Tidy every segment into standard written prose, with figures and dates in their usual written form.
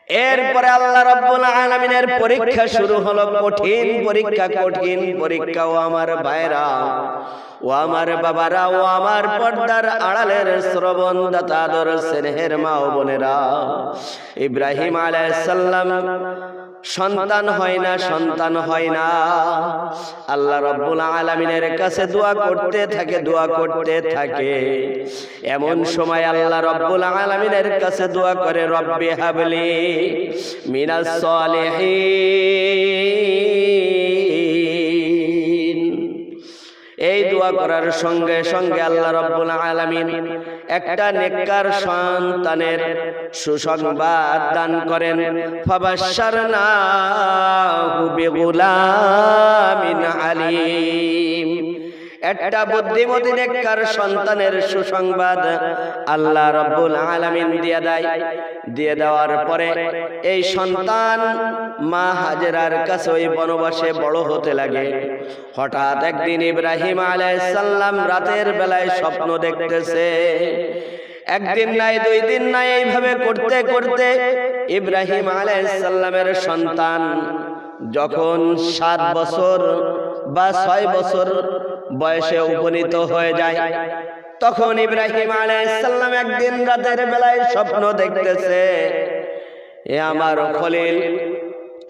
এরপরে আল্লাহ রাব্বুল আলামিনের পরীক্ষা শুরু হলো, কঠিন পরীক্ষা। ও আমার ভাইরা, ও আমার বাবারা, ও আমার পর্দার আড়ালের শ্রবণদাতা আদর স্নেহের মা ও বোনেরা, ইব্রাহিম আলাইহিস সালাম সন্তান হয় না। আল্লাহ রাব্বুল আলামিনের কাছে দোয়া করতে থাকে। এমন সময় আল্লাহ রাব্বুল আলামিনের কাছে দোয়া করে, রব্বি হাবলি মিনাস সলিহিন। এই দোয়া করার সঙ্গে সঙ্গে আল্লাহ রাব্বুল আলামিন একটা নেককার সন্তানের সুসংবাদ দান করেন। ফাবাশশারনাহু বিগুলামিন আলীম। একটা বুদ্ধিমতী নেককার সন্তানের সুসংবাদ আল্লাহ রাব্বুল আলামিন দিয়ে দেওয়ার পরে এই সন্তান মা হাজেরার কাছে ওই বনবাসে বড় হতে লাগে। হঠাৎ একদিন ইব্রাহিম আলাইহিস সালাম রাতের বেলায় স্বপ্ন দেখতেছে। একদিন নাই, 2 দিন নাই, এইভাবে করতে করতে ইব্রাহিম আলাইহিস সালামের সন্তান যখন 7 বছর বা 6 বছর বয়সে উপনীত হয়ে যায়, তখন ইব্রাহিম আলাইহিস সালাম একদিন রাতের বেলায় স্বপ্ন দেখতেছে, এ আমার খলিল,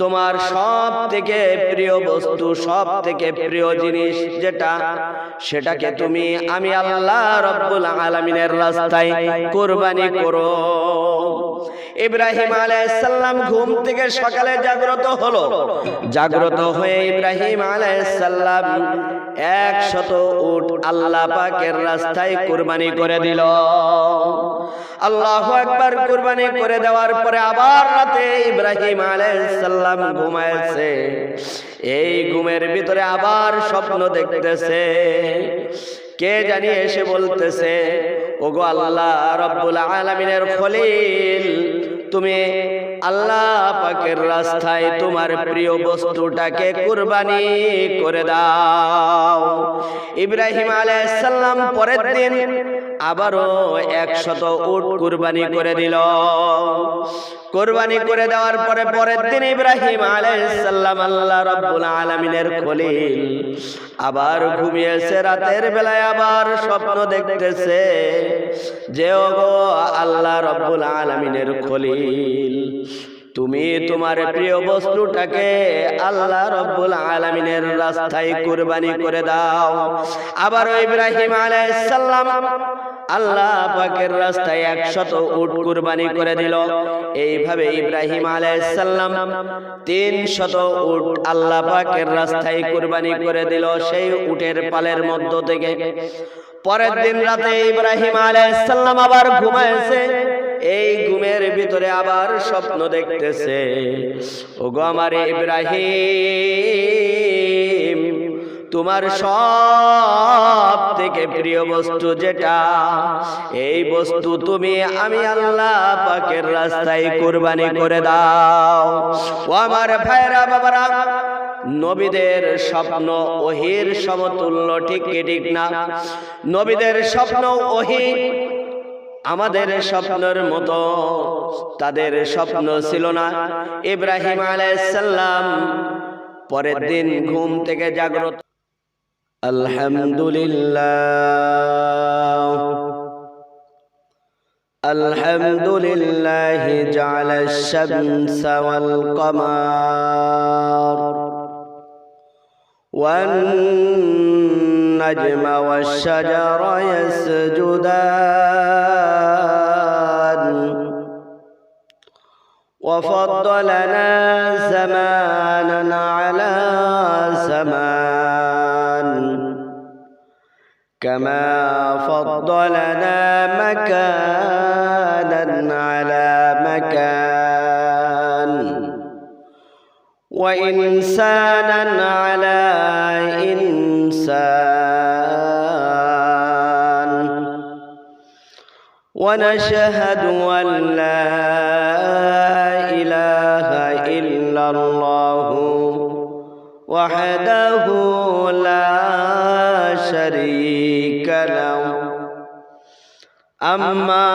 তোমার সব থেকে প্রিয় বস্তু, সব থেকে প্রিয় জিনিস যেটা, সেটাকে তুমি আমি আল্লাহ রাব্বুল আলামিনের রাস্তায় কুরবানি করো। ইব্রাহিম আলাইহিস সালাম ঘুম থেকে সকালে জাগ্রত হয়ে ইব্রাহিম আলাইহিস সালাম 100 উট আল্লাহ পাকের রাস্তায় কুরবানি করে দিল। আল্লাহু আকবার। কুরবানি করে দেওয়ার পরে আবার রাতে ইব্রাহিম আলাইহিস সালাম ঘুমাইছে। এই ঘুমের ভিতরে আবার স্বপ্ন দেখতেছে। কে জানি এসে বলতেছে, ওগো আল্লাহ রাব্বুল আলামিনের খলিল, তুমি আল্লাহ পাকের রাস্তায় তোমার প্রিয় বস্তুটাকে কুরবানি করে দাও। ইব্রাহিম আলাইহিস সালাম পরের দিন আবারও 100 উট কুরবানি করে দিল। কুরবানি করে দেওয়ার পরে পরের দিন ইব্রাহিম আলাইহিস সালাম আল্লাহ রাব্বুল আলামিনের খলিল আবার ঘুমিয়েছে। রাতের বেলায় আবার স্বপ্ন দেখতেছে যে, ওগো আল্লাহ রাব্বুল আলামিনের খলিল, তুমি তোমার প্রিয় বস্তুটাকে আল্লাহ রাব্বুল আলামিনের রাস্তায় কুরবানি করে দাও। আবার ইব্রাহিম আলাইহিস সালাম আল্লাহ পাকের রাস্তায় 100 উট কুরবানি করে দিল। এইভাবে ইব্রাহিম আলাইহিস সালাম 300 উট আল্লাহ পাকের রাস্তায় কুরবানি করে দিল সেই উটের পালের মধ্য থেকে। পরের দিন রাতে ইব্রাহিম আলাইহিস সালাম আবার ঘুমাইছে। এই ঘুমের ভিতরে আবার স্বপ্ন দেখতেছে, ওগো আমার ইব্রাহিম, তোমার সব থেকে প্রিয় বস্তু যেটা, এই বস্তু তুমি আমি আল্লাহ পাকের রাস্তায় কুরবানি করে দাও। ও আমার ভাইরা বাবারা, নবীদের স্বপ্ন ওহীর সমতুল্য, ঠিক কি ঠিক না? নবীদের স্বপ্ন ওহী আমাদের স্বপ্নের মতো তাদের স্বপ্ন ছিল না। ইব্রাহিম আলাইহিস সালাম পরের দিন ঘুম থেকে জাগ্রত। আলহামদুলিল্লাহ জাআলা আশ-শামসা ওয়াল কমার ওয়ান নাজমা ওয়াশ-শাজারা ইয়াসজুদান وفضلنا زمانا على زمان كما فضلنا مكانا على مكان وإنسانا على إنسان ونشهد أن لا إله إلا الله وحده لا شريك له أما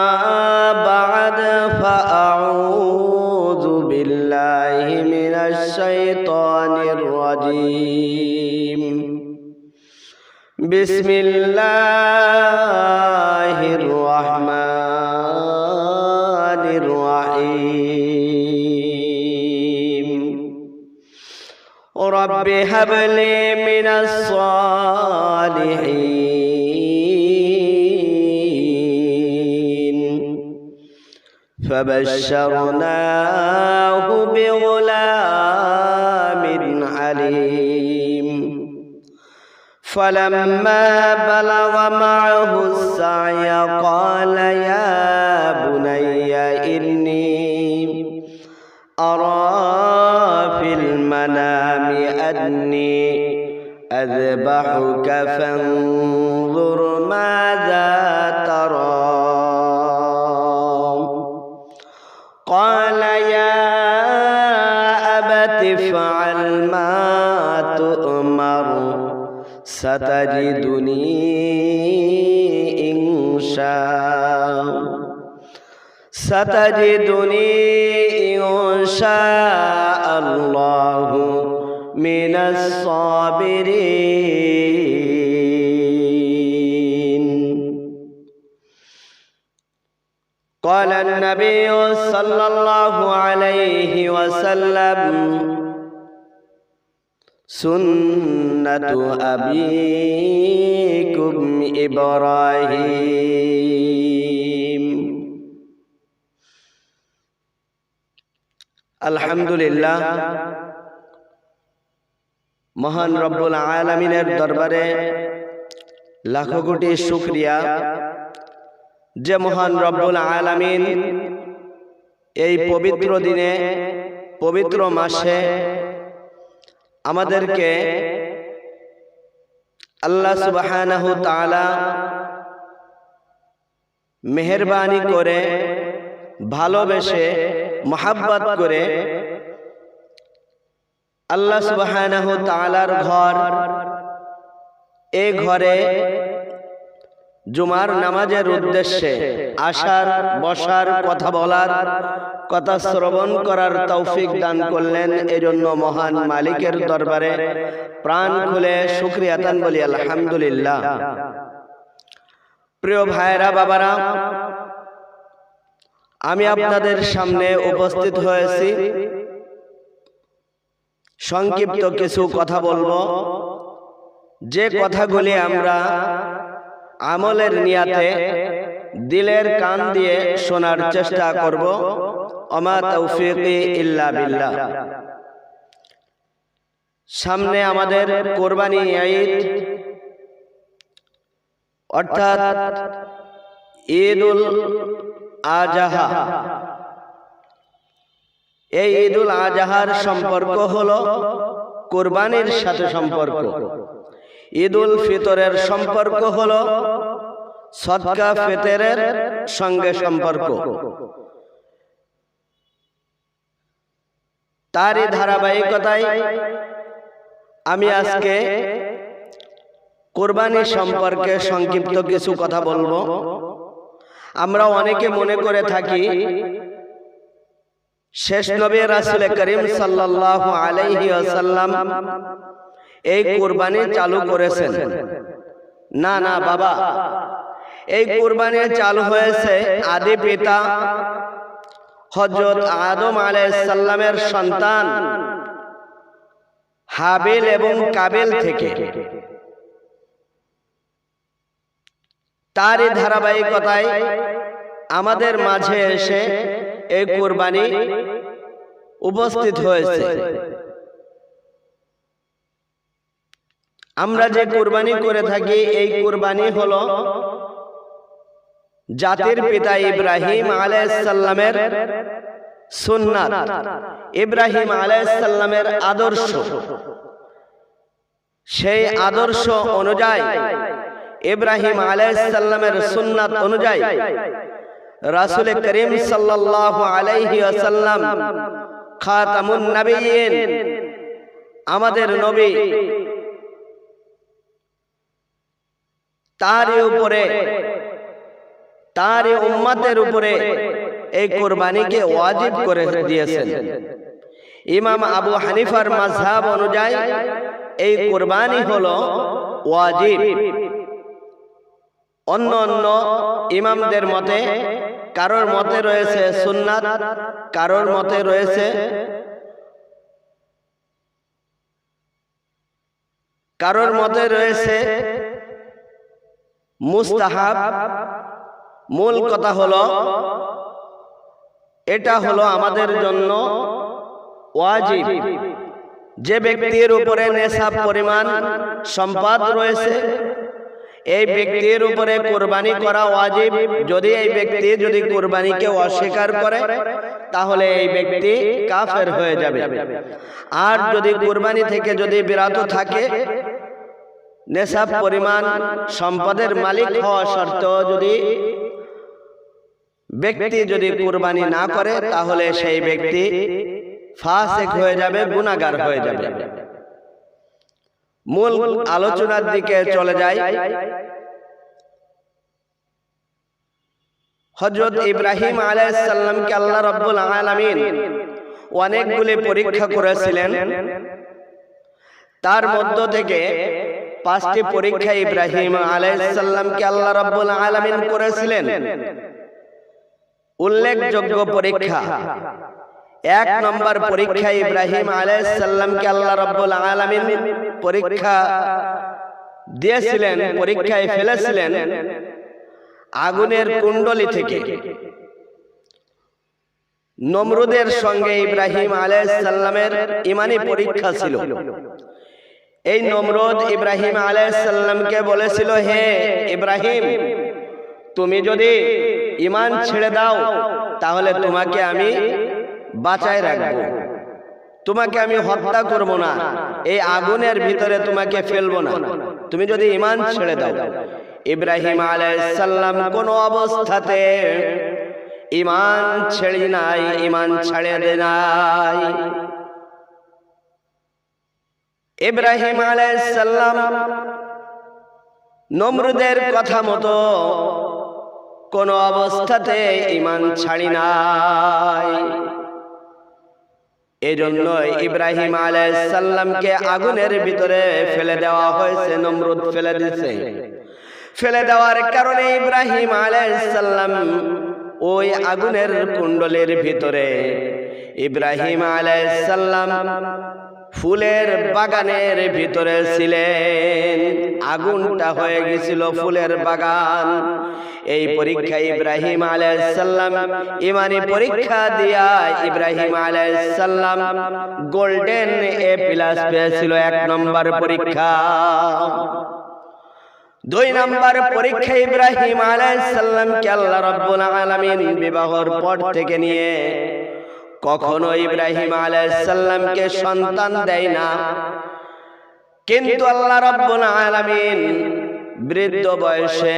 بعد فأعوذ بالله من الشيطان الرجيم بسم الله الرحمن الرحيم رب هب لي من الصالحين فبشرناه بغلام عليم فلما بلغ معه السعي قال يا بني إني أرى في المنام أني أذبحك فانظر ماذا ترى قال يا أبت افعل ما تؤمر ستجدني إن شاء الله من الصابرين. قال النبي صلى الله عليه وسلم سنة أبيكم إبراهيم. আলহামদুলিল্লাহ, মহান রব্বুল আলামিনের দরবারে লাখো কোটি শুকরিয়া যে মহান রব্বুল আলামিন এই পবিত্র দিনে, পবিত্র মাসে আমাদেরকে আল্লাহ সুবহানাহু তাআলা মেহেরবানি করে, ভালোবেসে, মহাব্বত করে আল্লাহ সুবহানাহু তাআলার ঘর, এই ঘরে জুমার নামাজের উদ্দেশ্যে আসার, বসার, কথা বলার, কথা শ্রবণ করার তৌফিক দান করলেন। এজন্য মহান মালিকের দরবারে প্রাণ খুলে শুকরিয়া দান বলি আলহামদুলিল্লাহ। প্রিয় ভাইরা, বাবারা, আমি আপনাদের সামনে উপস্থিত হয়েছি, সংক্ষিপ্ত কিছু কথা বলবো, যে কথাগুলি আমরা আমলের নিয়াতে দিলের কান দিয়ে শোনার চেষ্টা করব। ওমা তৌফিকি ইল্লা বিল্লাহ। সামনে আমাদের কোরবানি ঈদ, অর্থাৎ ঈদুল আজহা। এই ঈদুল আজহার সম্পর্ক হলো কোরবানির সাথে সম্পর্ক। ঈদুল ফিতরের সম্পর্ক হলো সদকা ফিতরের সঙ্গে সম্পর্ক। তারই ধারাবাহিকতায় আমি আজকে কোরবানি সম্পর্কে সংক্ষিপ্ত কিছু কথা বলবো। আমরা অনেকে মনে করে থাকি শেষ নবী রাসূল করিম সাল্লাল্লাহু আলাইহি ওয়াসাল্লাম এই কোরবানি চালু করেছেন। না না বাবা, এই কোরবানি চালু হয়েছে আদি পিতা হযরত আদম আলাইহিস সালামের সন্তান হাবিল এবং কাবিল থেকে। তারই ধারাবাহিকতায় আমাদের মাঝে এসে এই কোরবানি উপস্থিত হয়েছে। আমরা যে কোরবানি করে থাকি, এই কোরবানি হলো জাতির পিতা ইব্রাহিম আলাইহিস সালামের সুন্নাত, ইব্রাহিম আলাইহিস সালামের আদর্শ। সেই আদর্শ অনুযায়ী, ইব্রাহিম আলাইহিস সালামের সুন্নাত অনুযায়ী রাসূল করিম সাল্লাল্লাহু আলাইহি ওয়াসাল্লাম খাতামুন নবিয়্যিন, আমাদের নবী, তারই উপরে, তারই উম্মতের উপরে এই কুরবানিকে ওয়াজিব করে দিয়েছেন। ইমাম আবু হানিফার মাযহাব অনুযায়ী এই কুরবানি হলো ওয়াজিব। অন্য অন্য ইমামদের মতে কারোর মতে রয়েছে সুন্নাত, কারোর মতে রয়েছে মুস্তাহাব। মূল কথা হলো এটা হলো আমাদের জন্য ওয়াজিব। যে ব্যক্তির উপরে নেশাব পরিমাণ সম্পদ রয়েছে এই ব্যক্তির উপরে কুরবানি করা ওয়াজিব। যদি এই ব্যক্তি যদি কুরবানিকে অস্বীকার করে তাহলে এই ব্যক্তি কাফের হয়ে যাবে। আর যদি কুরবানি থেকে যদি বিরত থাকে, নেশাব পরিমাণ সম্পদের মালিক হওয়া সত্ত্বেও যদি ব্যক্তি যদি কুরবানি না করে তাহলে সেই ব্যক্তি ফাসিক হয়ে যাবে, গুনাহগার হয়ে যাবে। মূল আলোচনার দিকে চলে যায়। হযরত ইব্রাহিম আলাইহিস সালামকে আল্লাহ রাব্বুল আলামিন অনেকগুলি পরীক্ষা করেছিলেন। তার মধ্য থেকে 5টি পরীক্ষা ইব্রাহিম আলাইহিস সালামকে আল্লাহ রাব্বুল আলামিন করেছিলেন। উল্লেখযোগ্য পরীক্ষা, 1 নম্বর পরীক্ষা ইব্রাহিম আলাইহিস সালামকে আল্লাহ রাব্বুল আলামিন পরীক্ষা দিয়েছিলেন, পরীক্ষায় ফেলেছিলেন আগুনের কুণ্ডলী থেকে। নমরুদের সঙ্গে ইব্রাহিম আলাইহিস সালামের ঈমানি পরীক্ষা ছিল। এই নমরুদ ইব্রাহিম আলাইহিস সালামকে বলেছিল, হে ইব্রাহিম, তুমি যদি ঈমান ছেড়ে দাও তাহলে তোমাকে আমি বাঁচায় রাখবো, তোমাকে আমি হত্যা করব না, এই আগুনের ভিতরে তোমাকে ফেলবো না, তুমি যদি ঈমান ছেড়ে দাও। ইব্রাহিম আলাইহিস সালাম কোন অবস্থাতে ঈমান ছেড়ে নাই, ঈমান ছেড়ে দেয় নাই। ইব্রাহিম আলাইহিস সালাম নমরুদের কথা মতো কোন অবস্থাতে ঈমান ছাড়ি নাই। এজন্য ইব্রাহিম আলাইহিস সালামকে আগুনের ভিতরে ফেলে দেওয়া হয়েছে, নমরুদ ফেলে দিয়েছে। ফেলে দেওয়ার কারণে ইব্রাহিম আলাইহিস সালাম ওই আগুনের কুণ্ডলীর ভিতরে, ইব্রাহিম আলাইহিস সালাম ফুলের বাগানের ভিতরে ছিলেন। আগুনটা হয়ে গেছিল ফুলের বাগান। এই পরীক্ষা ইব্রাহিম আলাইহিস সালাম ঈমানি পরীক্ষা দিয়া ইব্রাহিম আলাইহিস সালাম গোল্ডেন এ+ পেয়েছিল 1 নম্বর পরীক্ষা। 2 নম্বর পরীক্ষা ইব্রাহিম আলাইহিস সালামকে আল্লাহ রাব্বুল আলামিন বিবাহের পর থেকে নিয়ে কখনো ইব্রাহিম আলাইহিস সালামকে সন্তান দেয় না। কিন্তু আল্লাহ রাব্বুল আলামিন বৃদ্ধ বয়সে,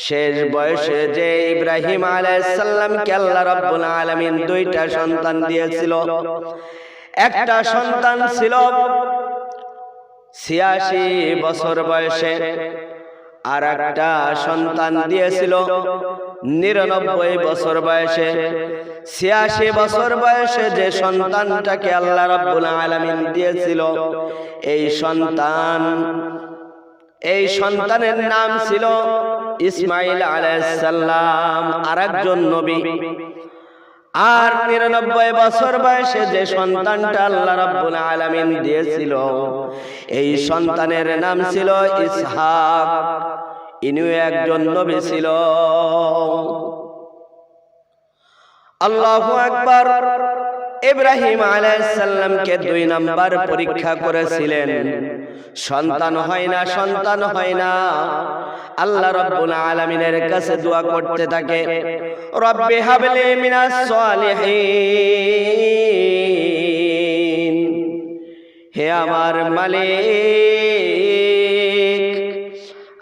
শেষ বয়সে যে ইব্রাহিম আলাইহিস সালামকে আল্লাহ রাব্বুল আলামিন 2টা সন্তান দিয়েছিল। একটা সন্তান ছিল 86 বছর বয়সে, আর একটা সন্তান দিয়েছিল 99 বছর বয়সে। 86 বছর বয়সে যে সন্তানটাকে আল্লাহ রাব্বুল আলামিন দিয়েছিল, এই সন্তানের নাম ছিল ইসমাঈল আলাইহিস সালাম, আরেকজন নবী। আর 99 বছর বয়সে যে সন্তানটা আল্লাহ রাব্বুল আলামিন দিয়েছিল, এই সন্তানের নাম ছিল ইসহাক, ইনিও একজন নবী ছিল। আল্লাহু আকবার। ইব্রাহিম আলাইহিস সালামকে 2 নাম্বার পরীক্ষা করেছিলেন। সন্তান হয় না, সন্তান হয় না। আল্লাহ রাব্বুল আলামিনের কাছে দোয়া করতে থাকে, রব্বি হাবলি মিনাস সালিহিন, হে আমার মালিক,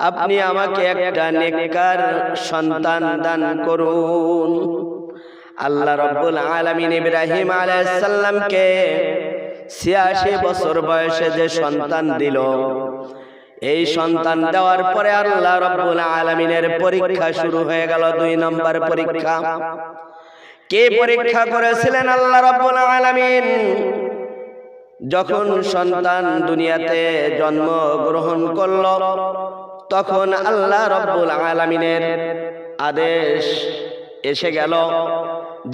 আপনি আমাকে একটা নেককার সন্তান দান করুন। আল্লাহ রাব্বুল আলামিন ইব্রাহিম আলাইহিস সালামকে 86 বছর বয়সে যে সন্তান দিল, এই সন্তান দেওয়ার পরে আল্লাহ রাব্বুল আলামিনের পরীক্ষা শুরু হয়ে গেল। 2 নম্বর পরীক্ষা। কে পরীক্ষা করেছিলেন? আল্লাহ রাব্বুল আলামিন। যখন সন্তান দুনিয়াতে জন্ম গ্রহণ করল, তখন আল্লাহ রাব্বুল আলামিনের আদেশ এসে গেল।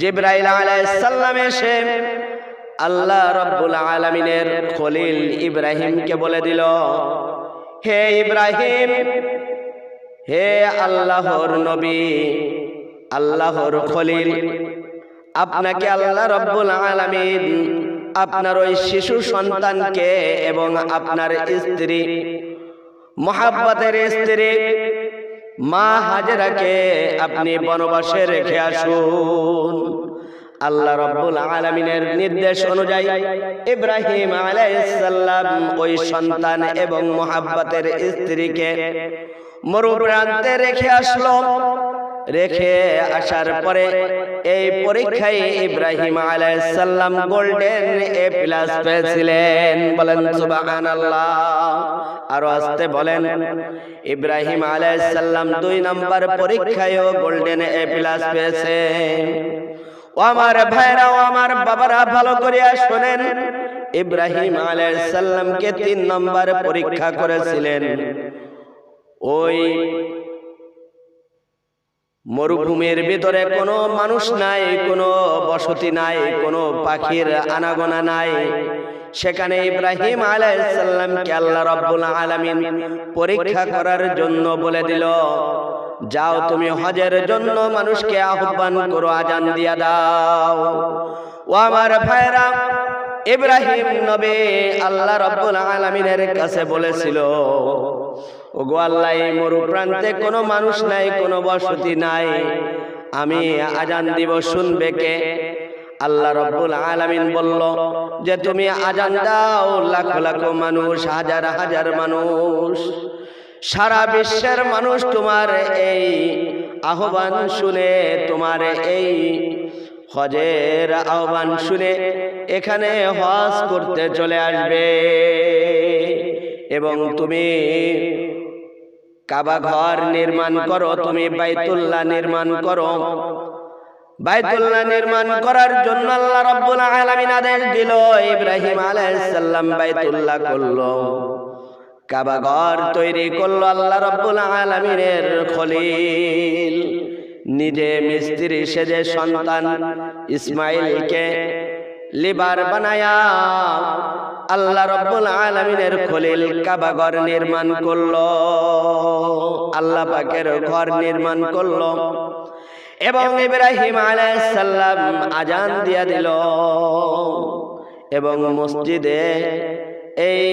জিবরাইল আলাইহিস সালাম এসে আল্লাহ রাব্বুল আলামিনের খলিল ইব্রাহিমকে বলে দিল, হে ইব্রাহিম, হে আল্লাহর নবী, আল্লাহর খলিল, আপনাকে আল্লাহ রাব্বুল আলামিন আপনার ওই শিশু সন্তানকে এবং আপনার স্ত্রী, মুহাব্বতের স্ত্রী মা হাজেরাকে আপনি বনবাসে রেখে আসুন। আল্লাহ রাব্বুল আলামিনের নির্দেশ অনুযায়ী ইব্রাহিম আলাইহিস সালাম ওই সন্তান এবং মুহাব্বতের স্ত্রীকে মরুপ্রান্তে রেখে আসলো। রেখে আসার পরে এই পরীক্ষায় ইব্রাহিম আলাইহিস সালাম গোল্ডেন এ প্লাস পেয়েছিলেন। বলেন সুবহানাল্লাহ। আরো আসতে বলেন। ইব্রাহিম আলাইহিস সালাম 2 নম্বর পরীক্ষায়ও গোল্ডেন এ প্লাস পেয়েছে। ও আমার ভাইরা, ও আমার বাবারা, ভালো করে শুনেন, ইব্রাহিম আলাইহিস সালামকে 3 নম্বর পরীক্ষা করেছিলেন। ওই মরুভূমির ভিতরে কোনো মানুষ নাই, কোনো বসতি নাই, কোনো পাখির আনাগোনা নাই। সেখানে ইব্রাহিম আলাইহিস সালামকে আল্লাহ রাব্বুল আলামিন পরীক্ষা করার জন্য বলে দিল, যাও তুমি হজের জন্য মানুষকে আহ্বান করো, আজান দিয়া দাও। ও আমার ভাইরা, ইব্রাহিম নবী আল্লাহ রাব্বুল আলামিনের কাছে বলেছিল, ওগো আল্লাহ, এই মরুপ্রান্তে কোনো মানুষ নাই, কোনো বসতি নাই, আমি আজান দিব, শুনবে কে? আল্লাহ রাব্বুল আলামিন বলল যে তুমি আজান দাও, লাখ লাখ মানুষ, হাজার হাজার মানুষ, সারা বিশ্বের মানুষ তোমার এই আহ্বান শুনে, তোমার এই হজের আহ্বান শুনে এখানে হজ করতে চলে আসবে। এবং তুমি কাবা ঘর নির্মাণ করো, তুমি বাইতুল্লাহ নির্মাণ করো। বাইতুল্লাহ নির্মাণ করার জন্য আল্লাহ রাব্বুল আলামিন আদেশ দিল। ইব্রাহিম আলাইহিস সালাম বাইতুল্লাহ করলো, কাবা ঘর তৈরি করলো। আল্লাহ রাব্বুল আলামিনের খলিল নিজে মিস্ত্রি সেজে সন্তান ইসমাইলকে লিবার বানায়া আল্লাহ রাব্বুল আলামিনের খলিল কাবা ঘর নির্মাণ করলো, আল্লাহ পাকের ঘর নির্মাণ করলো। এবং ইব্রাহিম আলাইহিস সালাম আজান দিয়া দিল। এবং মসজিদে এই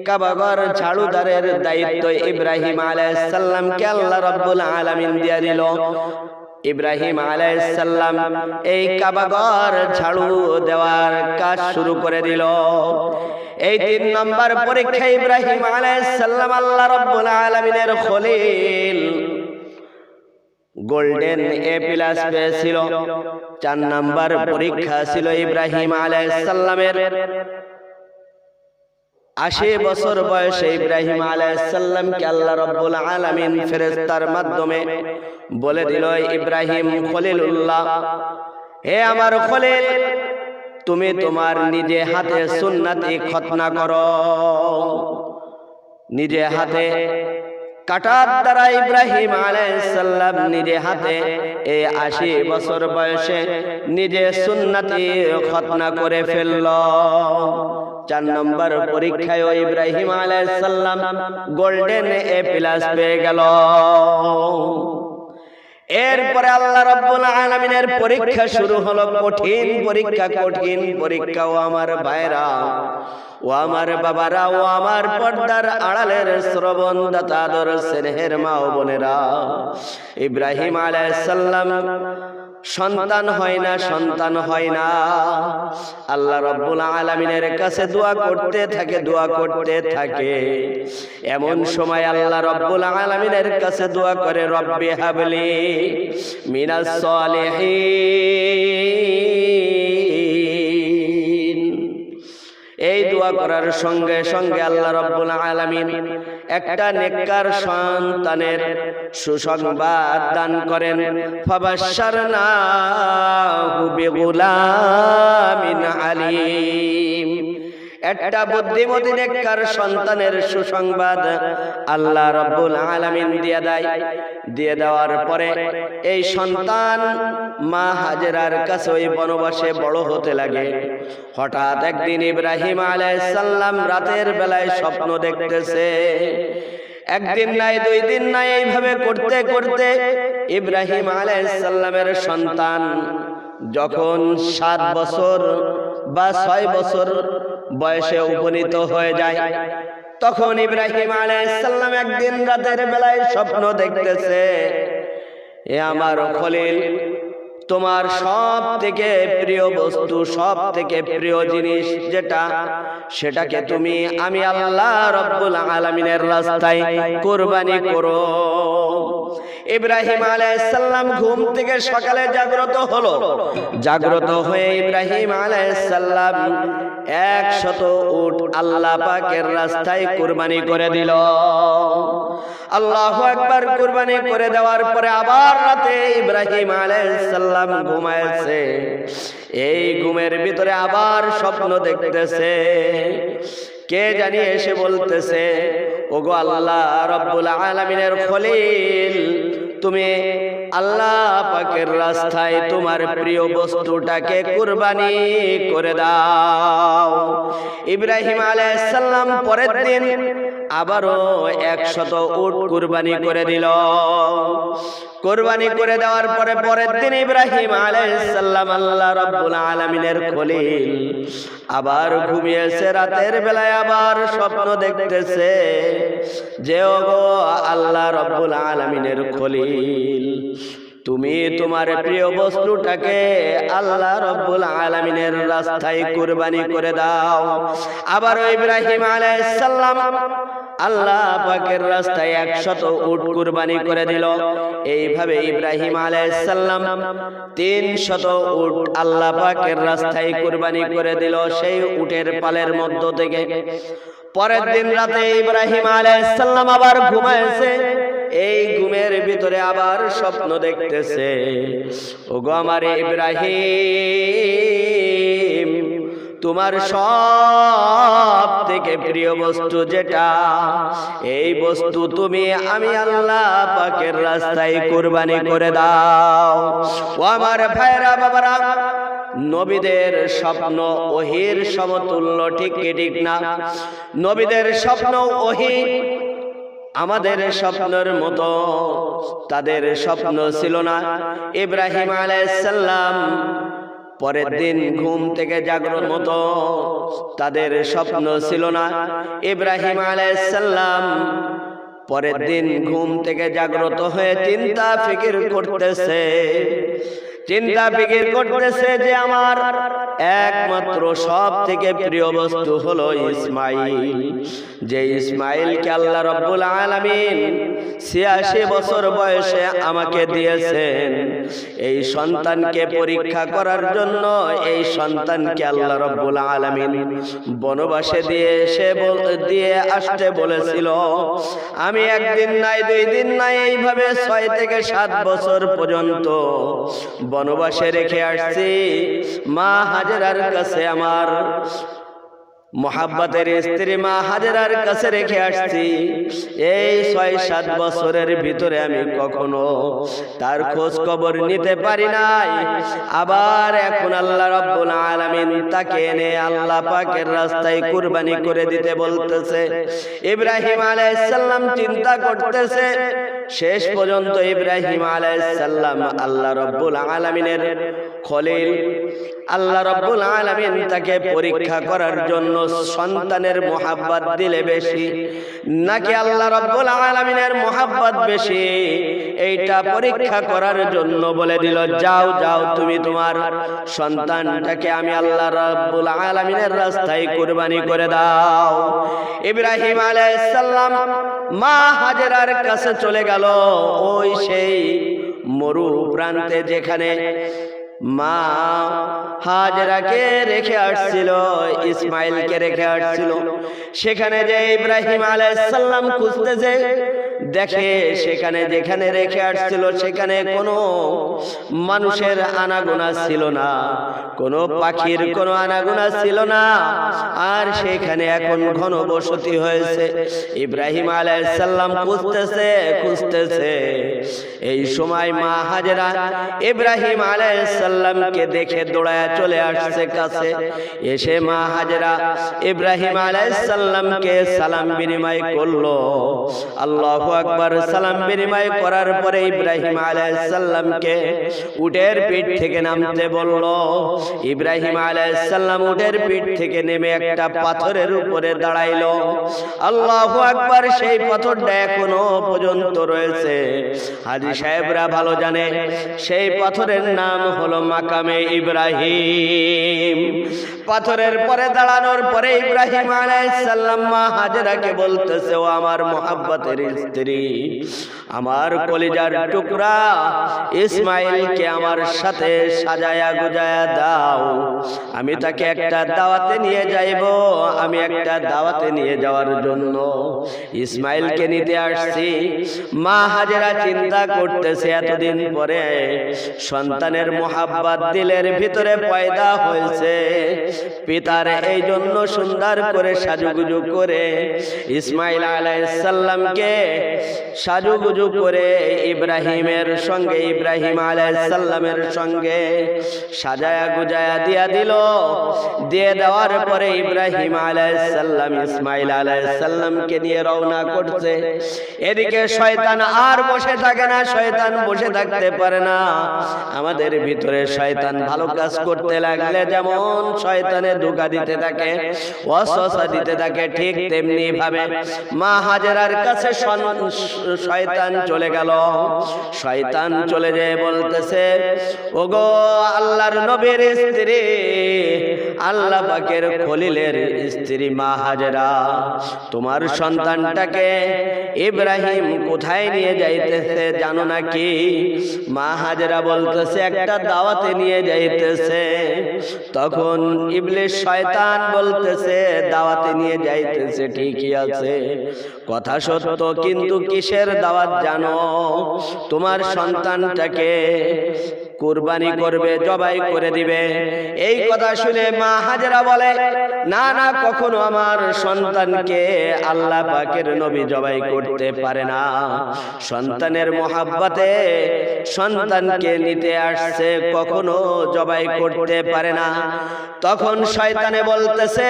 কাবা ঘর ঝাড়ুদারের দায়িত্ব ইব্রাহিম আলাইহিস সালামকে আল্লাহ রাব্বুল আলামিন দিয়া দিল। ইব্রাহিম আলাইহিস সালাম এই কাবা ঘর ঝাড়ু দেওয়ার কাজ শুরু করে দিল। এই 3 নম্বর পরীক্ষা ইব্রাহিম আলাইহিস সালাম আল্লাহ রাব্বুল আলামিনের খলিল গোল্ডেন এ প্লাস পেয়েছিল। 4 নম্বর পরীক্ষা ছিল ইব্রাহিম আলাইহিস সালামের 80 বছর বয়সে ইব্রাহিম আলাইহিস সালামকে আল্লাহ রাব্বুল আলামিন ফেরেশতার মাধ্যমে বলে দিল, ইব্রাহিম খলিলুল্লাহ, হে আমার খলিল, তুমি তোমার নিজে হাতে সুন্নতি খতনা করো। নিজে হাতে কাটার দ্বারা ইব্রাহিম আলাইহিস সালাম নিজে হাতে এই 80 বছর বয়সে নিজে সুন্নতি খতনা করে ফেলল। 4 নম্বর পরীক্ষায় ইব্রাহিম আলাইহিস সালাম গোল্ডেন এ প্লাস পেয়ে গেল। এরপরে আল্লাহ রাব্বুল আলামিনের পরীক্ষা শুরু হলো, কঠিন পরীক্ষা, কঠিন পরীক্ষা। ও আমার ভাইরা, ও আমার বাবারা, ও আমার পর্দার আড়ালের শ্রবণদাতা আদর স্নেহের মা ও বোনেরা, ইব্রাহিম আলাইহিস সালাম সন্তান হয় না, সন্তান হয় না। আল্লাহ রাব্বুল আলামিনের কাছে দোয়া করতে থাকে, দোয়া করতে থাকে। এমন সময় আল্লাহ রাব্বুল আলামিনের কাছে দোয়া করে, রব্বি হাবলি মিনাস সালিহিন। এই দোয়া করার সঙ্গে সঙ্গে আল্লাহ রাব্বুল আলামিন একটা নেককার সন্তানের সুসংবাদ দান করেন। ফাবাশশারনাহু বিগুলামিন আলীম। একটা বুদ্ধিমতী নেককার সন্তানের সুসংবাদ আল্লাহ রাব্বুল আলামিন দিয়ে দেওয়ার পরে এই সন্তান মা হাজেরার কাছে ওই বনবাসে বড় হতে লাগে। হঠাৎ একদিন ইব্রাহিম আলাইহিস সালাম রাতের বেলায় স্বপ্ন দেখতেছে। একদিন নাই, 2 দিন নাই, এইভাবে করতে করতে ইব্রাহিম আলাইহিস সালামের সন্তান যখন 7 বছর বা 6 বছর বয়সে উপনীত হয়ে যায়, তখন ইব্রাহিম আলাইহিস সালাম একদিন রাতের বেলায় স্বপ্ন দেখতেছে, এ আমার খলিল, তোমার সব থেকে প্রিয় বস্তু, সব থেকে প্রিয় জিনিস যেটা, সেটাকে তুমি আমি আল্লাহ রাব্বুল আলামিনের রাস্তায় কুরবানি করো। ইব্রাহিম আলাইহিস সালাম ঘুম থেকে সকালে জাগ্রত হলো। জাগ্রত হয়ে ইব্রাহিম আলাইহিস সালাম 100 উট আল্লাহ পাকের রাস্তায় কুরবানি করে দিল। আল্লাহু আকবার। কুরবানি করে দেওয়ার পরে আবার রাতে ইব্রাহিম আলাইহিস সালাম ঘুমাইছে। এই ঘুমের ভিতরে আবার স্বপ্ন দেখতেছে। কে জানি এসে বলতেছে, ওগো আল্লাহ রাব্বুল আলামিনের খলিল, তুমি আল্লাহ পাকের রাস্তায় তোমার প্রিয় বস্তুটাকে কুরবানি করে দাও। ইব্রাহিম আলাইহিস সালাম পরের দিন আবারও 100 উট কুরবানি করে দিল। কুরবানি করে দেওয়ার পরে পরের দিন ইব্রাহিম আলাইহিস সালাম আল্লাহ রাব্বুল আলামিনের খলিল আবার ঘুমিয়েছে। রাতের বেলায় আবার স্বপ্ন দেখতেছে যে ওগো আল্লাহ রাব্বুল আলামিনের খলিল, তুমি তোমার প্রিয় বস্তুটাকে আল্লাহ রাব্বুল আলামিনের রাস্তায় কুরবানি করে দাও। আবার ইব্রাহিম আলাইহিস সালাম আল্লাহ পাকের রাস্তায় 100 উট কুরবানি করে দিল। এইভাবে ইব্রাহিম আলাইহিস সালাম 300 উট আল্লাহ পাকের রাস্তায় কুরবানি করে দিল সেই উটের পালের মধ্য থেকে। পরের দিন রাতে ইব্রাহিম আলাইহিস সালাম আবার ঘুমাইছে। এই ঘুমের ভিতরে আবার স্বপ্ন দেখতেছে, ওগো আমার ইব্রাহিম, তোমার সব থেকে প্রিয় বস্তু যেটা, এই বস্তু তুমি আমি আল্লাহ পাকের রাস্তায় কুরবানি করে দাও। ও আমার ভাইরা বাবারা, নবীদের স্বপ্ন ওহীর সমতুল্য, ঠিক কি ঠিক না? নবীদের স্বপ্ন ওহী আমাদের স্বপ্নের মতো তাদের স্বপ্ন ছিল না। ইব্রাহিম আলাইহিস সালাম পরের দিন ঘুম থেকে জাগ্রত মতো তাদের স্বপ্ন ছিল না। ইব্রাহিম আলাইহিস সালাম পরের দিন ঘুম থেকে জাগ্রত হয়ে চিন্তা ফিকির করতেছে যে আমার একমাত্র সব থেকে প্রিয় বস্তু হলো ইসমাইল, যে ইসমাইলকে আল্লাহ রাব্বুল আলামিন 86 বছর বয়সে আমাকে দিয়েছেন। এই সন্তানকে পরীক্ষা করার জন্য এই সন্তানকে আল্লাহ রাব্বুল আলামিন বনবাসে দিয়ে আসতে বলেছিল। আমি একদিন নাই, 2 দিন নাই, এইভাবে 6 থেকে 7 বছর পর্যন্ত বনবাসে রেখে আসছি। মা হাজেরার কাছে, আমার মোহাব্বতের স্ত্রী মা হাজেরার কাছে রেখে আসছি। এই 6-7 বছরের ভিতরে আমি কখনো তার খোঁজ খবর নিতে পারি নাই। আবার এখন আল্লাহ রাব্বুল আলামিন তাকে এনে আল্লাহ পাকের রাস্তায় কুরবানি করে দিতে বলতেছে। ইব্রাহিম আলাইহিস সালাম চিন্তা করতেছে। শেষ পর্যন্ত ইব্রাহিম আলাইহিস সালাম আল্লাহ রাব্বুল আলামিনের খলিল, আল্লাহ রাব্বুল আলামিন তাকে পরীক্ষা করার জন্য সন্তানের মোহাব্বত দিলে বেশি নাকি আল্লাহ রাব্বুল আলামিনের মোহাব্বত বেশি, এইটা পরীক্ষা করার জন্য বলে দিল, যাও যাও তুমি তোমার সন্তানটাকে আমি আল্লাহ রাব্বুল আলামিনের রাস্তায় কুরবানি করে দাও। ইব্রাহিম আলাইহিস সালাম মা হাজেরার কাছে চলে গেল। ওই সেই মরু প্রান্তে যেখানে মা হাজেরাকে রেখে আসছিল, ইসমাইলকে রেখে আসছিল। সেখানে যে ইব্রাহিম আলাইহিস সালাম খুঁজতেছে, দেখে সেখানে যেখানে রেখে আসছিল সেখানে কোনো মানুষের আনাগোনা ছিল না, কোনো পাখির কোনো আনাগোনা ছিল না। আর সেখানে এখন ঘনবসতি হয়েছে। ইব্রাহিম আলাইহিস সালাম খুঁজতেছে। এই সময় মা হাজেরা ইব্রাহিম আলাইহিস সালামকে দেখে দৌড়ায় চলে আসছে কাছে। এসে মা হাজেরা ইব্রাহিম আলাইহিস সালামকে সালাম বিনিময় করলো। আল্লাহু আকবার। সালাম বিনিময় করার পরে ইব্রাহিম আলাইহিস সালামকে উটের পিঠ থেকে নামতে বলল। ইব্রাহিম আলাইহিস সালাম উটের পিঠ থেকে নেমে একটা পাথরের উপরে দাঁড়াইলো। আল্লাহু আকবার। সেই পাথরটা এখনো পর্যন্ত রয়েছে। হাজী সাহেবরা ভালো জানে সেই পাথরের নাম হলো মাকামে ইব্রাহিম। পাথরের পরে দাঁড়ানোর পরে ইব্রাহিম আলাইহিস সালাম মা হাজেরাকে বলতেছে, ও আমার মোহাব্বতের স্ত্রী, আমার কলিজার টুকরা ইসমাইলকে আমার সাথে সাজায়া গুজায়া দাও। আমি তাকে একটা দাওয়াতে নিয়ে যাইব। আমি একটা দাওয়াতে নিয়ে যাওয়ার জন্য ইসমাইলকে নিতে আসছি। মা হাজেরা চিন্তা করতেছে, এতদিন পরে সন্তানের মোহাব্বত দিলের ভিতরে পয়দা হয়েছে। পিতার এই জন্য সুন্দর করে সাজুগুজু করে ইসমাইল আলাইহিস সালামকে সাজুগুজু করে ইব্রাহিমের সঙ্গে, ইব্রাহিম আলাইহিস সালামের সঙ্গে সাজায়া গুজায়া দিয়া দিল। দিয়ে দেওয়ার পরে ইব্রাহিম আলাইহিস সালাম ইসমাইল আলাইহিস সালামকে নিয়ে রওনা করছে। এদিকে শয়তান আর বসে থাকে না, শয়তান বসে থাকতে পারে না। আমাদের ভিতরে শয়তান ভালো কাজ করতে লাগলে যেমন শয়তানে ধোঁকা দিতে থাকে, ওয়াসওয়াসা দিতে থাকে, ঠিক তেমনি ভাবে মা হাজেরার কাছে শয়তান চলে গেল। শয়তান চলে যেয়ে বলতেছে, ওগো আল্লাহর নবীর স্ত্রী, আল্লাহ পাকের খলিলের স্ত্রী মা হাজেরা, তোমার সন্তানটাকে ইব্রাহিম কোথায় নিয়ে যাইতেছে জানো নাকি? মা হাজেরা বলতেছে, একটা দাওয়াতে নিয়ে যাইতেছে। তখন ইবলিস শয়তান বলতেছে, দাওয়াতে নিয়ে যাইতেছে ঠিকই আছে, কথা সত্য, কিন্তু কিসের দাওয়াত জানো? তোমার সন্তানটাকে কুরবানি করবে, জবাই করে দিবে। এই কথা শুনে মা হাজেরা বলে, না না, কখনো আমার সন্তানকে আল্লাহ পাকের নবী জবাই করতে পারে না। সন্তানের মোহাব্বতে সন্তানকে নিতে আসছে, কখনো জবাই করতে পারে না। তখন শয়তানে বলতেছে,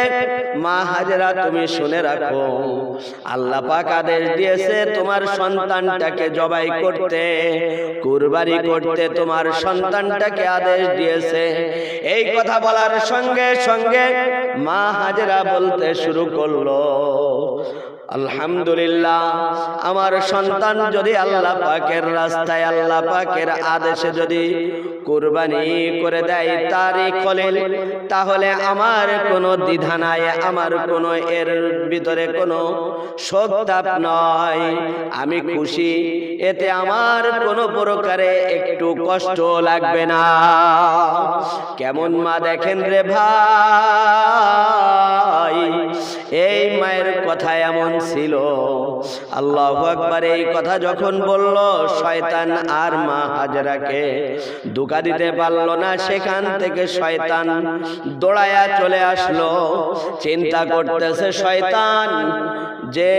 মা হাজেরা তুমি শুনে রাখো, আল্লাহ পাক আদেশ দিয়েছে তোমার সন্তানটাকে জবাই করতে, কুরবানি করতে তোমার সন্তানটাকে আদেশ দিয়েছে। এই কথা বলার সঙ্গে সঙ্গে মা হাজেরা বলতে শুরু করলো, আলহামদুলিল্লাহ, আমার সন্তান যদি আল্লাহ পাকের রাস্তায়, আল্লাহ পাকের আদেশে যদি কুরবানি করে দেয় তারই খলিল, তাহলে আমার কোনো দ্বিধা নাই, আমার কোনো এর ভিতরে কোনো শোক তাপ নয়, আমি খুশি, এতে আমার কোনো প্রকারে একটু কষ্ট লাগবে না। কেমন মা দেখেন রে ভাই, এই মায়ের কথা এমন ছিল। আল্লাহু আকবার। এই কথা যখন বলল, শয়তান আর মা হাজেরাকে ধোঁকা দিতে পারল না। সেখান থেকে শয়তান দৌড়ায়া চলে আসলো। চিন্তা করতেছে শয়তান যে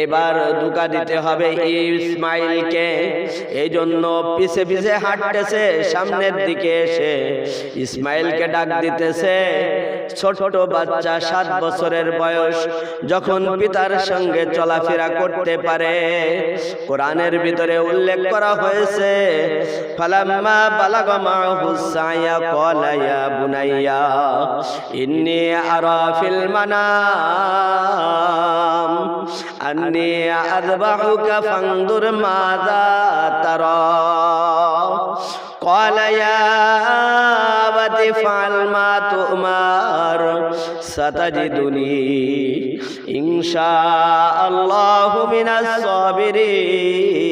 এবার ধোঁকা দিতে হবে ইসমাইলকে, এই জন্য পিছে পিছে হাঁটতেছে। সামনের দিকে এসে ইসমাইলকে ডাক দিতেছে। ছোট বাচ্চা 7 বছরের বয়স, যখন পিতার সঙ্গে চলাফেরা করতে পারে, কোরআনের ভিতরে উল্লেখ করা হয়েছে, ফালাম্মা বালাগা মাহু সায়া ক্বালা ইয়া বুনাইয়া ইন্নী আরা ফিল মানাম আন্নী আযবাহুকা ফানদুর মাযা তারা ক্বালা ইয়া আবাতি ফাআল মা তুমার সাতাজিদুনি ইনশাআল্লাহু মিনাস সাবিরিন।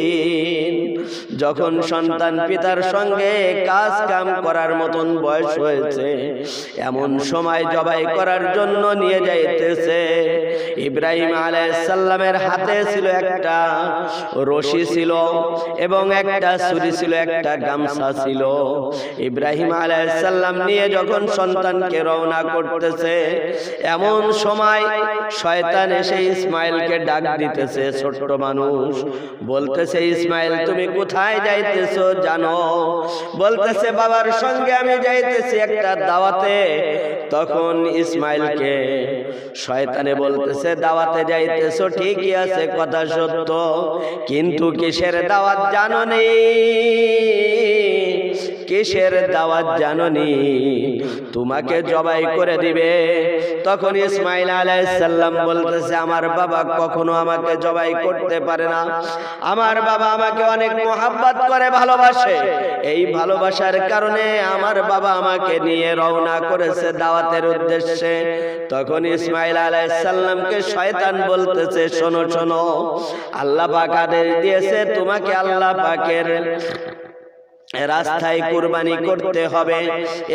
যখন সন্তান পিতার সঙ্গে কাজ কাম করার মতন বয়স হয়েছে, এমন সময় জবাই করার জন্য নিয়ে যাইতেছে। ইব্রাহিম আলাইহিস সালামের হাতে ছিল একটা রশি ছিল এবং একটা ছুরি ছিল, একটা গামছা ছিল। ইব্রাহিম আলাইহিস সালাম নিয়ে যখন সন্তানকে রওনা করতেছে, এমন সময় শয়তান এসে ইসমাইলকে ডাক দিতেছে। ছোট্ট মানুষ বলতেছে, ইসমাইল তুমি কোথায় যাইতেছো জানো? বলতেছে, বাবার সঙ্গে আমি যাইতেছি একটা দাওয়াতে। তখন ইসমাইলকে শয়তানে বলতেছে, দাওয়াতে যাইতেছো ঠিকই আছে, কথা সত্য, কিন্তু কিসের দাওয়াত জানো নি? কিসের দাওয়াত জানোনি? তোমাকে জবাই করে দিবে। তখন ইসমাইল আলাইহিস সালাম বলতেছে, আমার বাবা কখনো আমাকে জবাই করতে পারে না। আমার বাবা আমাকে অনেক মোহাব্বত করে, ভালোবাসে। এই ভালোবাসার কারণে আমার বাবা আমাকে নিয়ে রওনা করেছে দাওয়াতের উদ্দেশ্যে। তখন ইসমাইল আলাইহিস সালামকে শয়তান বলতেছে, শোনো শোনো, আল্লাহ পাক আদেশ দিয়েছে তোমাকে আল্লাহ পাকের রাস্তায় কুরবানি করতে হবে,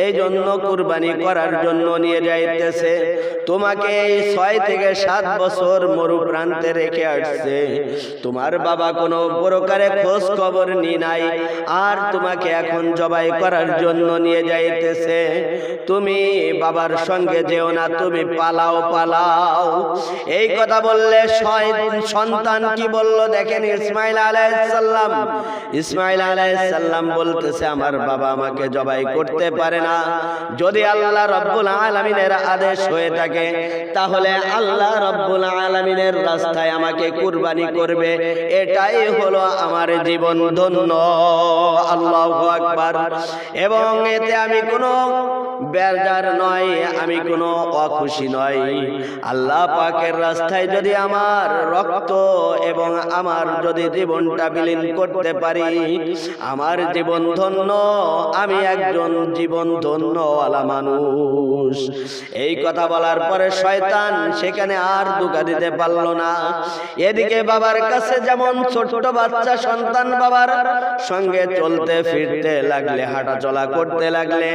এই জন্য কুরবানি করার জন্য নিয়ে যাইতেছে। তোমাকে 6 থেকে 7 বছর মরু প্রান্তে রেখে আসছে, তোমার বাবা কোনো প্রকারে খোঁজ খবর নি নাই, আর তোমাকে এখন জবাই করার জন্য নিয়ে যাইতেছে। তুমি বাবার সঙ্গে যেও না, তুমি পালাও পালাও। এই কথা বললে সন্তান কি বলল দেখেন ইসমাইল আলাইহিস সালাম। ইসমাইল আলাইহিস সালাম বলতেছে, আমার বাবা আমাকে জবাই করতে পারে না। যদি আল্লাহ রাব্বুল আলামিনের আদেশ হয়ে থাকে, তাহলে আল্লাহ রাব্বুল আলামিনের রাস্তায় আমাকে কুরবানি করবে, এটাই হলো আমার জীবন ধন্য। আল্লাহু আকবার। এবং এতে আমি কোনো বেজার নয়, আমি কোনো অখুশি নয়। আল্লাহ পাকের রাস্তায় যদি আমার রক্ত এবং আমার যদি জীবনটা বিলীন করতে পারি, আমার জীবন ধন্য, আমি একজন জীবন ধন্যওয়ালা মানুষ। এই কথা বলার পরে শয়তান সেখানে আর ধোঁকা দিতে পারল না। এদিকে বাবার কাছে যেমন ছোট্ট বাচ্চা সন্তান বাবার সঙ্গে চলতে ফিরতে লাগলে, হাঁটা চলা করতে লাগলে,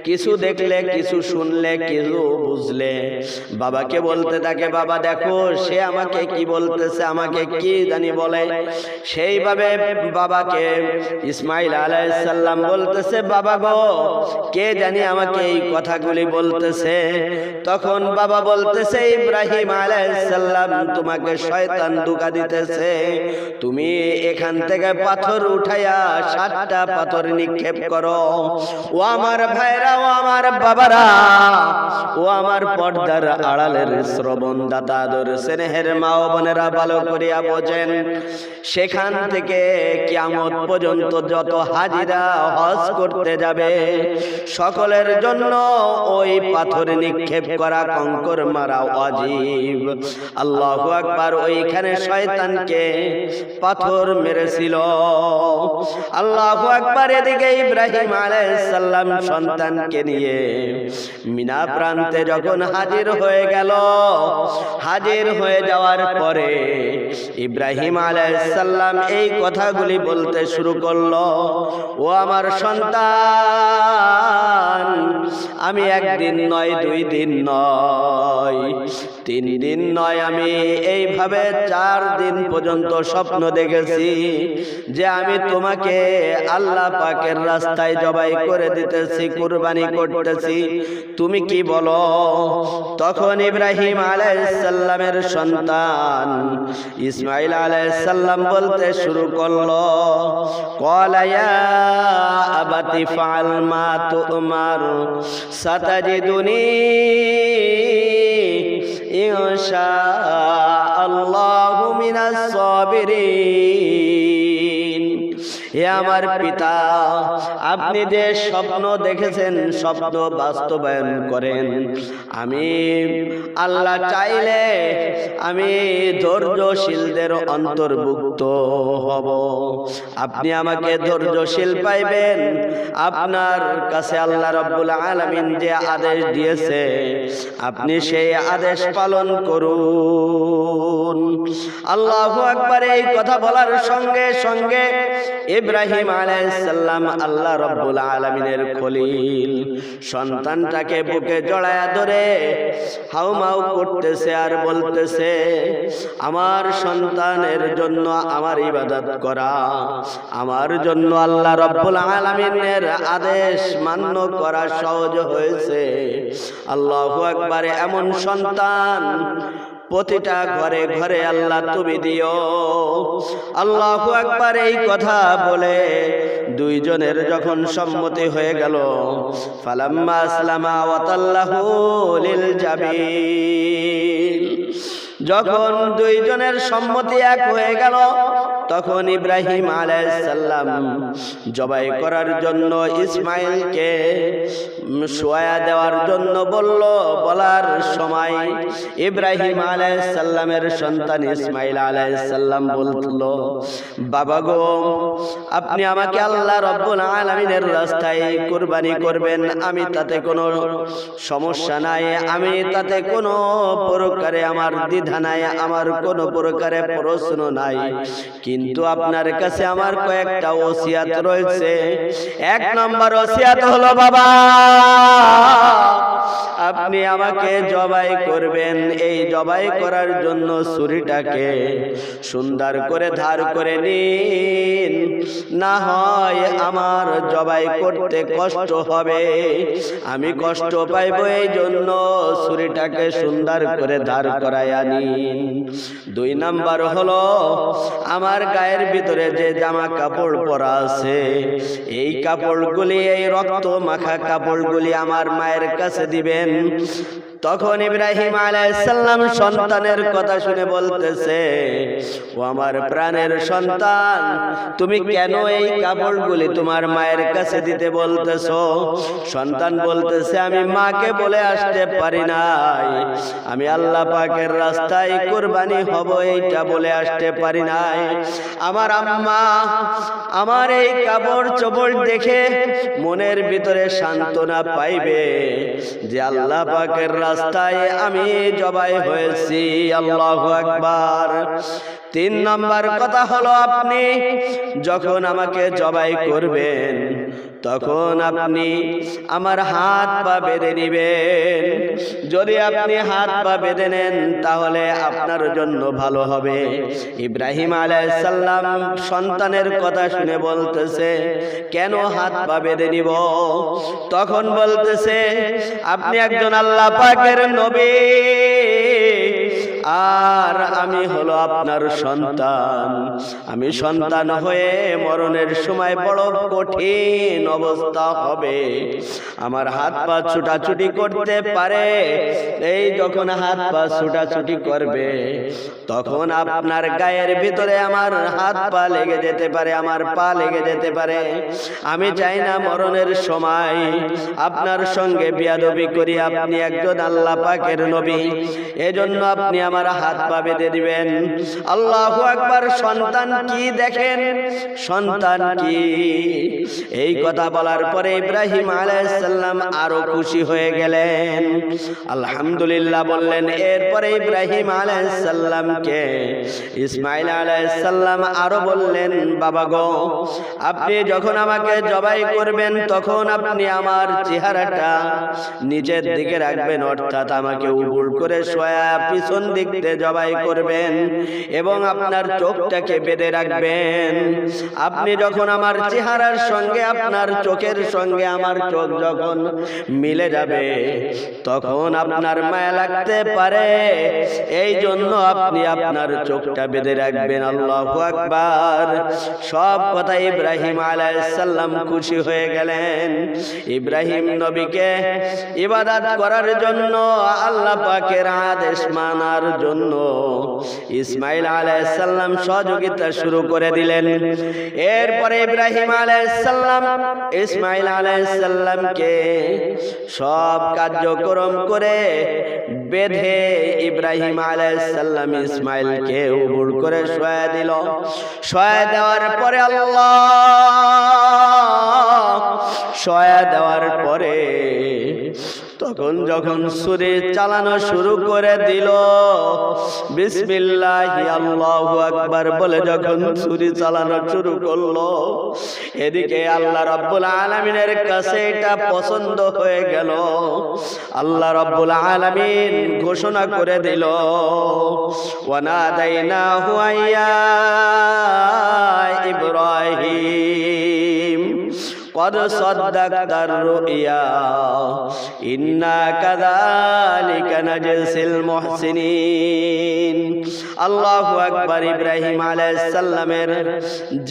কিছু দেখলে, কিছু শুনলে, কিছু বুঝলে, বাবাকে বলতে থাকে, বাবা দেখো সে আমাকে কি বলতেছে, আমাকে কি জানি বলে। সেইভাবে বাবাকে ইসমাইল আলাইহিস সালাম বলতেছে, বাবা গো কে জানি আমাকে এই কথাগুলি বলতেছে। তখন বাবা বলতেছে, ইব্রাহিম আলাইহিস সালাম তোমাকে শয়তান ধোঁকা দিতেছে, তুমি এখান থেকে পাথর উঠাইয়া 7টা পাথর নিক্ষেপ করো। ও আমার ভাইরা, ও আমার বাবারা, ও আমার পর্দার আড়ালের শ্রবণদাতা, স্নেহের মা ও বোনেরা, ভালো করিয়া বোঝেন, সেখান থেকে কিয়ামত পর্যন্ত যত হাজিরা হজ করতে যাবে, সকলের জন্য ওই পাথর নিক্ষেপ করা, কঙ্কর মারা ওয়াজিব। আল্লাহু আকবার। ওইখানে শয়তানকে পাথর মেরেছিল। আল্লাহু আকবার। এদিকে ইব্রাহিম আলাইহিস সালাম সন্তানকে নিয়ে মিনা প্রান্তে যখন হাজির হয়ে গেল, হাজির হয়ে যাওয়ার পরে ইব্রাহিম আলাইহিস সালাম এই কথাগুলি বলতে শুরু করলো, ও আমার সন্তান, আমি একদিন নয়, 2 দিন নয়, 3 দিন নয়, আমি এইভাবে 4 দিন পর্যন্ত স্বপ্ন দেখেছি যে আমি তোমাকে আল্লাহ পাকের রাস্তায় জবাই করে দিতেছি, কুরবানি করতেছি, তুমি কি বলো? তখন ইব্রাহিম আলাইহিস সালামের সন্তান ইসমাইল আলাইহিস সালাম বলতে শুরু করলো, ক্বালা ইয়া আবাতি ফাআল মা তুমার সাতাজিদুনি ইনশাআল্লাহু মিনাস সাবিরিন। হে আমার পিতা, আপনি যে স্বপ্ন দেখেছেন স্বপ্ন বাস্তবায়ন করেন। আমি আল্লাহ চাইলে আমি ধৈর্যশীলদের অন্তর্ভুক্ত হব। আপনি আমাকে ধৈর্যশীল পাইবেন। আপনার কাছে আল্লাহ রাব্বুল আলামিন যে আদেশ দিয়েছে আপনি সেই আদেশ পালন করুন। আল্লাহু আকবার। এই কথা বলার সঙ্গে সঙ্গে ইব্রাহিম আলাইহিস সালাম আল্লাহ রাব্বুল আলামিনের খলিল সন্তানটাকে বুকে জড়ায়া ধরে হাউমাউ করতেছে আর বলতেছে, আমার সন্তানের জন্য আমার ইবাদত করা, আমার জন্য আল্লাহ রাব্বুল আলামিনের আদেশ মান্য করা সহজ হয়েছে। আল্লাহু আকবার। এমন সন্তান প্রতিটা ঘরে ঘরে আল্লাহ তুমি দিও। আল্লাহু আকবার। এই কথা বলে দুইজনের যখন সম্মতি হয়ে গেল, ফালাম্মা আসলামা ওয়া তাল্লাহু লিল জাবিন, যখন দুইজনের সম্মতি এক হয়ে গেল তখন ইব্রাহিম আলাইহিস সালাম জবাই করার জন্য ইসমাইলকে শোয়া দেওয়ার জন্য বলার সময় ইব্রাহিম আলাইহিস সালামের সন্তান ইসমাইল আলাইহিস সালাম বলল, বাবা গো, আপনি আমাকে আল্লাহ রাব্বুল আলামিনের রাস্তায় কুরবানি করবেন, আমি তাতে কোনো সমস্যা নাই, আমি তাতে কোনো প্রকারে আমার দ্বিধা নাই, আমার কোনো প্রকারে প্রশ্ন নাই। কিন্তু আপনার কাছে আমার কয়েকটা ওসিয়াত রয়েছে। এক নম্বর ওসিয়াত হলো, বাবা আপনি আমাকে জবাই করবেন। এই জবাই করার জন্য ছুরিটাকে সুন্দর করে ধার করে নিন, না হয় আমার জবাই করতে কষ্ট হবে, আমি কষ্ট পাইব, এই জন্য ছুরিটাকে সুন্দর করে ধার করাইয়া নিন। দুই নাম্বার হলো, আমার গায়ের ভিতরে যে জামা কাপড় পরা আছে এই কাপড়গুলি, এই রক্ত মাখা কাপড়গুলি আমার মায়ের কাছে দিবেন। তখন ইব্রাহিম আলাইহিস সালাম সন্তানের কথা শুনে বলতেছে, ও আমার প্রাণের সন্তান, তুমি কেন এই কাপড়গুলি তোমার মায়ের কাছে দিতে বলতেছো? সন্তান বলতেছে, আমি মাকে বলে আসতে পারি নাই, আমি আল্লাহ পাকের রাস্তায় কুরবানি হব এইটা বলে আসতে পারি নাই। আমার আম্মা আমার এই কাপড় চোপড় দেখে মনের ভিতরে সান্ত্বনা পাইবে যে আল্লাহ পাকের রাস্তায় আমি জবাই হয়েছি। আল্লাহু আকবার। তিন নাম্বার কথা হলো, আপনি যখন আমাকে জবাই করবেন তখন আপনি আমার হাত পা বেঁধে নিবেন। যদি আপনি হাত পা বেঁধে নেন তাহলে আপনার জন্য ভালো হবে। ইব্রাহিম আলাইহিস সালাম সন্তানের কথা শুনে বলতেছে, কেন হাত পা বেঁধে নিব? তখন বলতেছে, আপনি একজন আল্লাহ পাকের নবী আর আমি হলো আপনার সন্তান। আমি সন্তান হয়ে মরণের সময় বড় কঠিন অবস্থা হবে, আমার হাত পা ছুটাছুটি করতে পারে। এই যখন হাত পা ছুটাছুটি করবে তখন আপনার গায়ের ভিতরে আমার হাত পা লেগে যেতে পারে, আমার পা লেগে যেতে পারে। আমি চাই না মরণের সময় আপনার সঙ্গে বিয়াদবি করি, আপনি একজন আল্লাহ পাকের নবী, এজন্য আপনি আমার হাত পা বেঁধে দিবেন। আল্লাহু আকবার। সন্তান কি দেখেন, সন্তান কি! এই কথা বলার পরে ইব্রাহিম আলাইহিস সালাম আরো খুশি হয়ে গেলেন, আলহামদুলিল্লাহ বললেন। এরপরে ইব্রাহিম আলাইহিস সালামকে ইসমাইল আলাইহিস সালাম আরো বললেন, বাবা গো, আপনি যখন আমাকে জবাই করবেন তখন আপনি আমার চেহারাটা নিচের দিকে রাখবেন, অর্থাৎ আমাকে উবুড় করে শোয়া পিছন দিক দিয়ে জবাই করবেন এবং আপনার চোখটাকে বেঁধে রাখবেন। আপনি যখন আমার চেহারার সঙ্গে আপনার চোখের সঙ্গে আমার চোখ যখন মিলে যাবে তখন আপনার মায়া লাগতে পারে, এই জন্য আপনি আপনার চোখটা বেঁধে রাখবেন। আল্লাহু আকবার। সব কথা ইব্রাহিম আলাইহিস সালাম খুশি হয়ে গেলেন। ইব্রাহিম নবীকে ইবাদত করার জন্য, আল্লাহ পাকের আদেশ মানার জন্য ইসমাইল আলাইহিস সালাম সহযোগিতা শুরু করে দিলেন। এরপরে ইব্রাহিম আলাইহিস সালাম ইসমাইল আলাইহিস সালামকে সব কার্যক্রম করে বেঁধে ইব্রাহিম আলাইহিস সালাম ইসমাইলকে উবুর করে শোয়া দিল। শোয়া দেওয়ার পরে শোয়া দেওয়ার পরে তখন যখন ছুরি চালানো শুরু করে দিল, বিসমিল্লাহি আল্লাহু আকবার বলে যখন ছুরি চালানো শুরু করলো, এদিকে আল্লাহ রাব্বুল আলামিনের কাছে এটা পছন্দ হয়ে গেল। আল্লাহ রাব্বুল আলামিন ঘোষণা করে দিল, ওয়ানাদাইনাহু আইয়া ইব্রাহিম قد صدقت الرؤيا إنا كذلك نجزي المحسنين। আল্লাহু আকবার। ইব্রাহিম আলাইহিস সালামের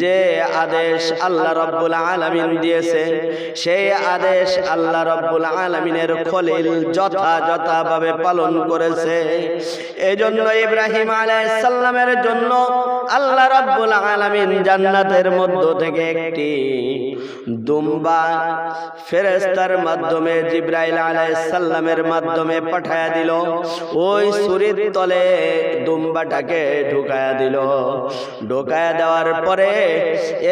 যে আদেশ আল্লাহ রাব্বুল আলামিন দিয়েছে, সেই আদেশ আল্লাহ রাব্বুল আলামিনের খলিল যথাযথভাবে পালন করেছে। এজন্য ইব্রাহিম আলাইহিস সালামের জন্য আল্লাহ রাব্বুল আলামিন জান্নাতের মধ্য থেকে একটি দুম্বা ফেরেশতার মাধ্যমে জিবরাইল আলাইহিস সালামের মাধ্যমে পাঠায়া দিল। ওই ছুরির তলে দুম্বাটাকে ঢুকায়া দিল। ঢুকায়া দেওয়ার পরে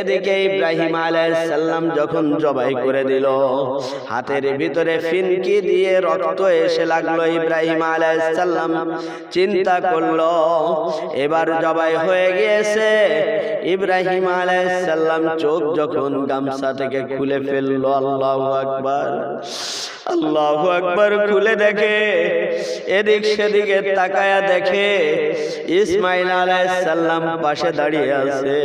এদিকে ইব্রাহিম আলাইহিস সালাম যখন জবাই করে দিল, হাতের ভিতরে ফিনকি দিয়ে রক্ত এসে লাগলো। ইব্রাহিম আলাইহিস সালাম চিন্তা করলো এবার জবাই হয়ে গিয়েছে। ইব্রাহিম আলাইহিস সালাম চোখ যখন গামছা থেকে খুলে ফেললো, আল্লাহু আকবার, আল্লাহু আকবার, খুলে দেখে এদিক সেদিকে তাকায়া দেখে ইসমাইল আলাইহিস সালাম পাশে দাঁড়িয়ে আছে।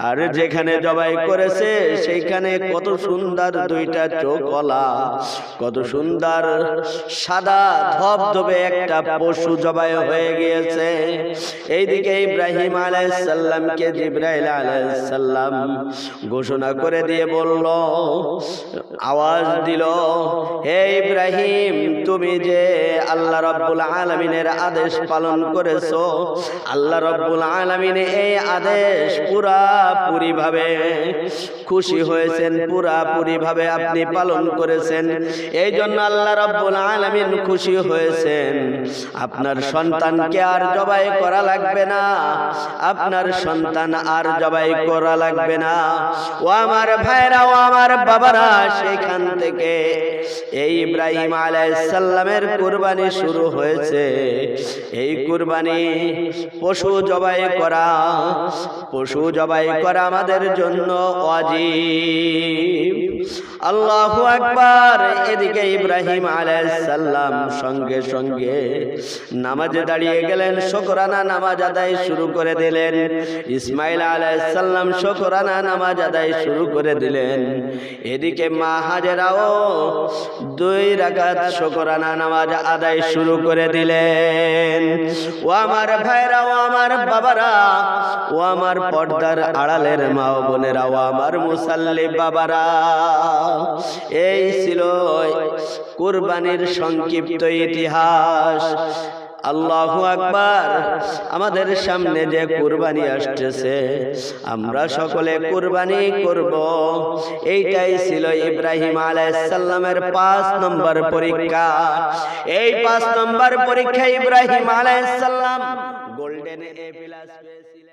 আর যেখানে জবাই করেছে সেইখানে কত সুন্দর দুইটা চোখওয়ালা, কত সুন্দর সাদা ধবধবে একটা পশু জবাই হয়ে গিয়েছে। এইদিকে ইব্রাহিম আলাইহিস সালামকে জিবরাইল আলাইহিস সালাম ঘোষণা করে দিয়ে বলল, আওয়াজ দিল, হে ইব্রাহিম, তুমি যে আল্লাহ রাব্বুল আলামিনের আদেশ পালন করেছো, আল্লাহ রাব্বুল আলামিন এই আদেশ পুরাপুরি ভাবে খুশি হয়েছেন, পুরাপুরি ভাবে আপনি পালন করেছেন। এই জন্য আল্লাহ রাব্বুল আলামিন খুশি হয়েছেন। আপনার সন্তানকে আর জবাই করা লাগবে না, আপনার সন্তান আর জবাই করা লাগবে না। ও আমার ভাইরা, ও আমার বাবারা, সেখান থেকে এই ইব্রাহিম আলাইহিস সালামের কুরবানি শুরু হয়েছে। এই কুরবানি পশু জবাই করা, পশু জবাই করা আমাদের জন্য ওয়াজিব। আল্লাহু আকবার। এদিকে ইব্রাহিম আলাইহিস সালাম সঙ্গে সঙ্গে নামাজে দাঁড়িয়ে গেলেন, শুকরানা নামাজ আদায় শুরু করে দিলেন। ইসমাইল আলাইহিস সালাম শুকরানা নামাজ আদায় শুরু করে দিলেন। এদিকে মা হাজেরাও 2 রাকাত শুকরানা নামাজ আদায় শুরু করে দিলেন। ও আমার ভাইরা, ও আমার বাবারা, ও আমার পর্দার আড়ালের মা ও বোনেরা, ও আমার মুসাল্লি বাবারা, এই ছিল কুরবানির সংক্ষিপ্ত ইতিহাস। আল্লাহু আকবার। আমাদের সামনে যে কুরবানি আসতেছে, আমরা সকলে কুরবানি করব। এইটাই ছিল ইব্রাহিম আলাইহিস সালামের 5 নম্বর পরীক্ষা। এই 5 নম্বর পরীক্ষায় ইব্রাহিম আলাইহিস সালাম গোল্ডেন A+ পেয়েছিলেন।